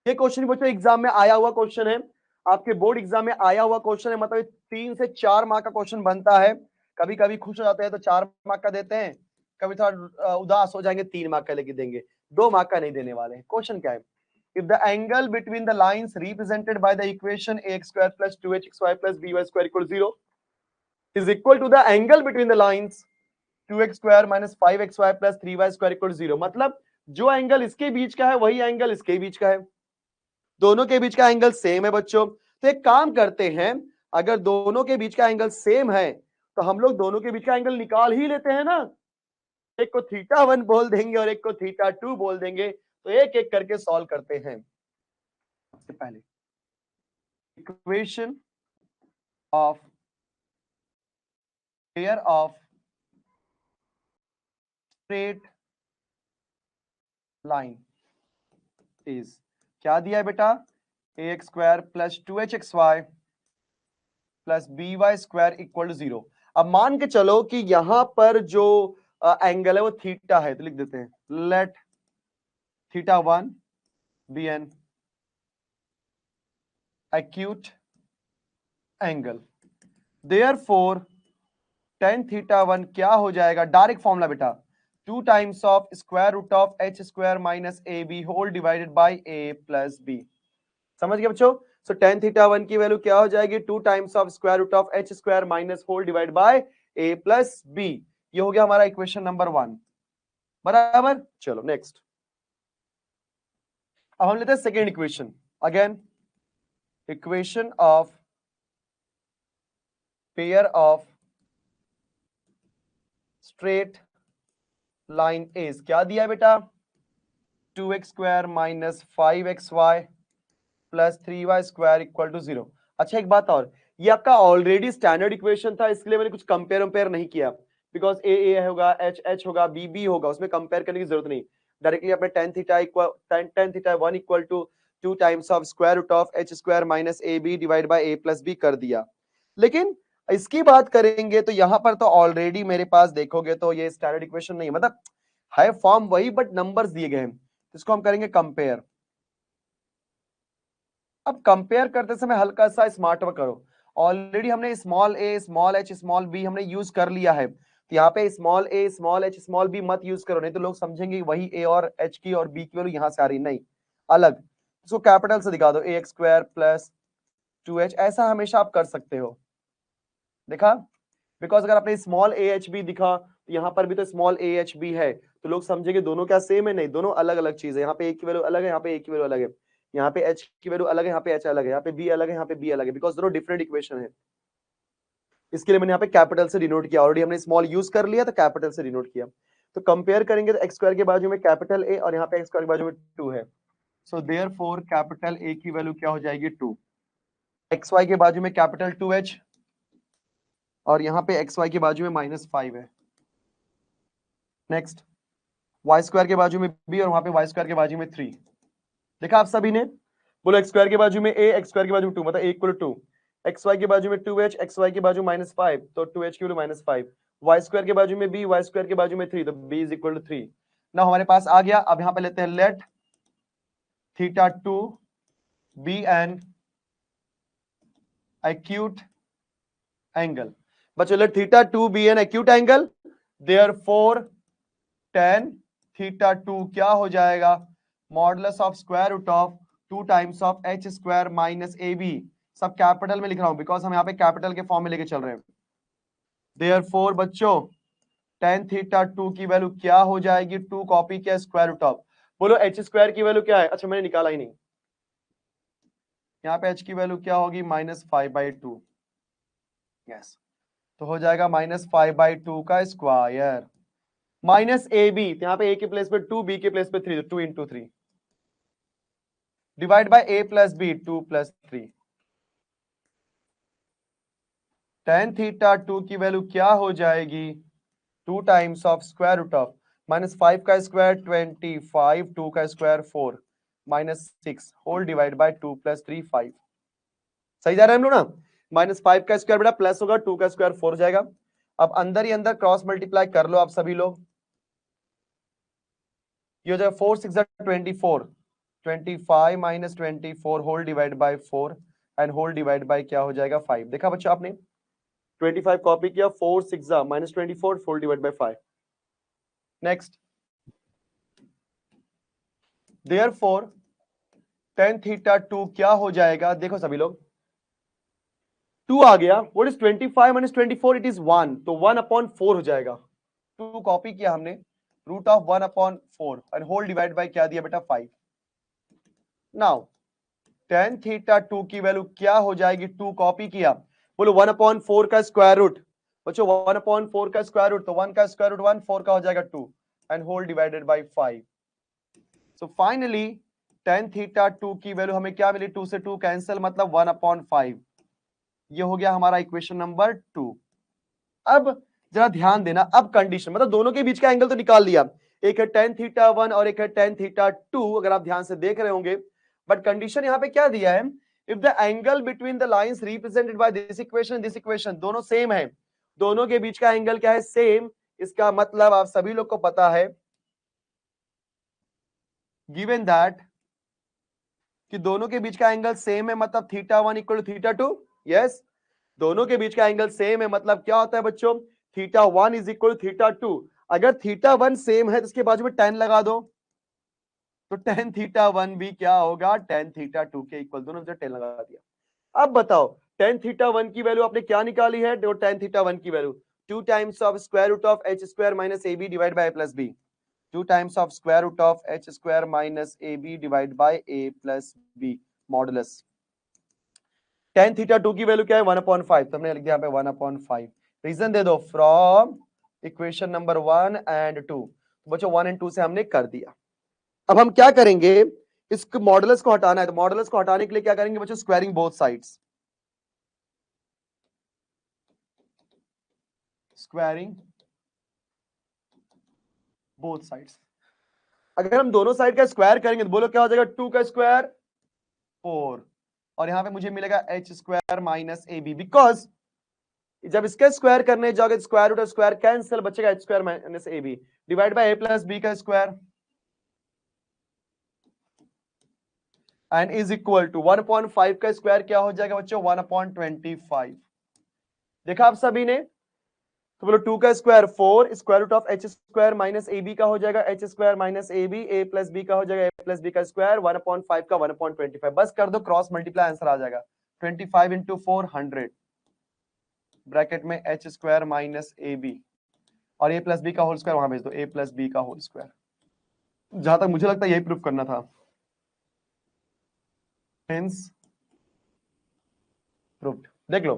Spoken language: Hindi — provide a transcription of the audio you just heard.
ये क्वेश्चन बच्चों एग्जाम में आया हुआ क्वेश्चन है, आपके बोर्ड एग्जाम में आया हुआ क्वेश्चन है, मतलब 3 से 4 मार्क का क्वेश्चन बनता है। कभी कभी खुश हो जाते हैं तो 4 मार्क का देते हैं, कभी थोड़ा उदास हो जाएंगे 3 मार्क का लेके देंगे, 2 मार्क का नहीं देने वाले हैं। क्वेश्चन क्या है? If the angle between the lines represented by the equation ax square plus 2hxy plus by square equal to 0 is equal to the angle between the lines 2x square minus 5xy plus 3y square equal to 0, मतलब जो एंगल इसके बीच का है वही एंगल इसके बीच का है, दोनों के बीच का एंगल सेम है बच्चों। तो एक काम करते हैं, अगर दोनों के बीच का एंगल सेम है तो हम लोग दोनों के बीच का एंगल निकाल ही लेते हैं ना। एक को थीटा 1 बोल देंगे और एक को थीटा 2 बोल देंगे, तो एक एक करके सॉल्व करते हैं। सबसे पहले equation of pair of straight line is, क्या दिया है बेटा? ax square plus 2hxy plus by square equal to 0। अब मान के चलो कि यहां पर जो एंगल है वो थीटा है, तो लिख देते हैं let theta 1 be an acute angle, therefore tan theta 1 क्या हो जाएगा? डायरेक्ट फॉर्मूला बेटा, 2 times of square root of h square minus A B whole divided by a plus B. समझ गए बच्चों? सो tan थीटा 1 की वैल्यू क्या हो जाएगी? 2 times of square root of h square minus whole divide by a plus B. ये हो गया हमारा इक्वेशन नंबर 1, बराबर। चलो नेक्स्ट, अब हम लेते हैं second equation. Again equation of pair of straight line is, क्या दिया है बेटा? 2x square minus 5xy plus 3y square equal to 0। अच्छा एक बात और, ये आपका ऑलरेडी स्टैंडर्ड इक्वेशन था, इसलिए मैंने कुछ कंपेयर नहीं किया, बिकॉज ए होगा, एच होगा, बी होगा, उसमें कंपेयर करने की जरूरत नहीं। डायरेक्टली आपने tan theta 1 equal to 2 times of square root of h square minus A B divide by a plus B कर दिया। लेकिन इसकी बात करेंगे तो यहां पर तो ऑलरेडी मेरे पास देखोगे तो ये स्टैंडर्ड इक्वेशन नहीं है, मतलब है फॉर्म वही बट नंबर्स दिए गए हैं, तो इसको हम करेंगे कंपेयर। अब कंपेयर करते समय हल्का सा स्मार्ट वर्क करो, ऑलरेडी हमने स्मॉल ए स्मॉल एच स्मॉल बी हमने यूज कर लिया है, तो यहाँ पे स्मॉल ए स्मॉल एच स्मॉल बी मत यूज करो, नहीं तो लोग समझेंगे वही ए और एच की और बी की वैल्यू यहां से आ रही, नहीं, अलग। इसको कैपिटल से दिखा दो, ए एक्स स्क्वायर प्लस 2h, ऐसा हमेशा आप कर सकते हो, देखा? बिकॉज अगर आपने स्मॉल ए एच बी दिखा तो यहाँ पर भी तो स्मॉल ए एच बी है, तो लोग समझेंगे दोनों क्या सेम है, नहीं, दोनों अलग अलग चीज है। यहाँ पे एक की वैल्यू अलग है, यहाँ पे एक की वैल्यू अलग है, यहाँ पे एच की वैल्यू अलग है, यहाँ पे एच अलग है, यहाँ पे बी अलग है, यहाँ पे बी अलग है, बिकॉज दोनों डिफरेंट इक्वेशन है। इसके लिए मैंने यहाँ पे कैपिटल से डिनोट किया, ऑलरेडी हमने स्मॉल यूज कर लिया तो कैपिटल से डिनोट किया। तो कंपेयर करेंगे तो एक्स स्क्वायर के बाजू में कैपिटल ए और यहाँ पे एक्स स्क्वायर के बाजू में 2 है, सो देयरफॉर कैपिटल ए की वैल्यू क्या हो जाएगी? 2। एक्स वाई के बाजू में कैपिटल 2h और यहाँ पे एक्स वाई के बाजू में -5 है। नेक्स्ट, वाई स्क्वायर के बाजू में b और वहां पे वाई स्क्वायर के बाजू में 3। देखा आप सभी ने? बोलो एक्स स्क्वायर के बाजू में a, एक्स स्क्वायर के बाजू में 2, मतलब a equal to 2, X Y के बाजू में 2h, एक्स वाई के बाजू -5, तो 2h की वैल्यू -5, वाई स्क्वायर के बाजू में b, वाई स्क्वायर के बाजू में 3, तो b इज इक्वल टू 3। ना हमारे पास आ गया। अब यहाँ पे लेते हैं let theta 2 be an acute angle. बच्चों let theta 2 be an acute angle, therefore tan theta 2 क्या हो जाएगा? Modulus of square root of 2 times of h square minus A B, सब कैपिटल में लिख रहा हूं बिकॉज हम यहाँ पे कैपिटल के फॉर्म में लेके चल रहे हैं। देयरफॉर बच्चों tan थीटा 2 की वैल्यू क्या हो जाएगी? 2 कॉपी किया स्क्वायर रूट ऑफ, बोलो h स्क्वायर की वैल्यू क्या है? अच्छा मैंने निकाला ही नहीं, यहाँ पे h की वैल्यू क्या होगी? -5/2। यस, तो हो जाएगा -5/2 का स्क्वायर माइनस ए बी, यहाँ पे a के प्लेस पे 2, b के प्लेस पे 3, तो 2 into 3 divide by a plus B, 2 plus 3। tan theta 2 की वैल्यू क्या हो जाएगी? 2 times of square root of -5 का स्क्वायर 25, 2 का square 4, -6 whole divide by 2 plus 3 5। सही जा रहा है हम लोग ना? -5 का स्क्वायर बेटा प्लस होगा, 2 का स्क्वायर 4 हो जाएगा। अब अंदर ही अंदर क्रॉस मल्टीप्लाई कर लो आप सभी लोग, ये हो जाएगा 4 6 24, 25 minus 24 whole divide by 4 and whole divide by क्या हो जाएगा 5। देखा बच्चों आपने 25 कॉपी किया, 4 6 minus 24 whole divide by 5। Next, therefore tan theta 2 क्या हो जाएगा, देखो सभी लोग 2 आ गया, what is 25 minus 24, it is 1, तो 1/4 हो जाएगा। 2 कॉपी किया हमने, root of 1/4 and whole divide by क्या दिया बेटा 5। नाउ tan थीटा 2 की वैल्यू क्या हो जाएगी, 2 कॉपी किया, बोलो 1/4 का स्क्वायर रूट, बच्चों 1/4 का स्क्वायर रूट, तो 1 का स्क्वायर रूट 1, 4 का हो जाएगा 2 and whole divided by 5। So finally tan theta 2 की वैल्यू हमें क्या मिली, 2 से 2 कैंसिल, मतलब 1/5। ये हो गया हमारा इक्वेशन नंबर 2। अब जरा ध्यान देना, अब कंडीशन मतलब दोनों के बीच का एंगल तो निकाल लिया, एक है tan थीटा 1 और एक है tan थीटा 2, अगर आप ध्यान से देख रहे होंगे, बट कंडीशन यहां पे क्या दिया है, if the angle between the lines represented by this equation दोनों सेम है, दोनों के बीच का एंगल क्या है, सेम, इसका मतलब आप सभी लोग को पता है गिवन दैट कि दोनों के बीच का एंगल सेम है, मतलब theta 1 equal to theta 2। Yes, दोनों के बीच का एंगल सेम है, मतलब क्या होता है बच्चों, theta 1 is equal to theta 2। अगर थीटा 1 सेम है तो इसके बाजू में tan लगा दो, तो tan थीटा 1 भी क्या होगा, tan थीटा 2 के इक्वल, दोनों में tan लगा दिया। अब बताओ tan थीटा 1 की वैल्यू आपने क्या निकाली है, देखो tan थीटा 1 की value 2 times of square root of h square minus ab divide by a plus b, 2 times of square root of h square minus ab divide by a plus b modulus. tan theta 2 की वैल्यू क्या है, 1/5, तो हमने लिख दिया यहाँ पे 1/5। रीजन दे दो फ्रॉम इक्वेशन नंबर 1 एंड 2, बच्चों 1 एंड 2 से हमने कर दिया। अब हम क्या करेंगे, इस मॉडुलस को हटाना है, तो मॉडुलस को हटाने के लिए क्या करेंगे बच्चों, squaring both sides, squaring both sides. अगर हम दोनों साइड का स्क्वायर करेंगे तो बोलो क्या हो जाएगा, 2 का स्क्वायर 4, और यहां पे मुझे मिलेगा h square minus A B, because जब इसका स्क्वायर करने जाओगे स्क्वायर रूट और स्क्वायर कैंसिल, बचेगा h square minus A B divide by a plus B का square and is equal to 1/5 का स्क्वायर क्या हो जाएगा बच्चों, 1/25। देखा आप सभी ने, तो बोलो 2 का square 4, square root of h square minus A B का हो जाएगा h square minus A B, a plus B का हो जाएगा a प्लस बी का स्क्वायर, 1/5 का 1/25, बस कर दो क्रॉस मल्टीप्लाई, आंसर आ जाएगा 25 इंटू 4 100 ब्रैकेट में h square minus A B और a प्लस बी का होल स्क्वायर वहां भेज दो, a प्लस बी का होल स्क्वायर। जहां तक मुझे लगता है यही प्रूफ करना था, हेंस प्रूव्ड। देख लो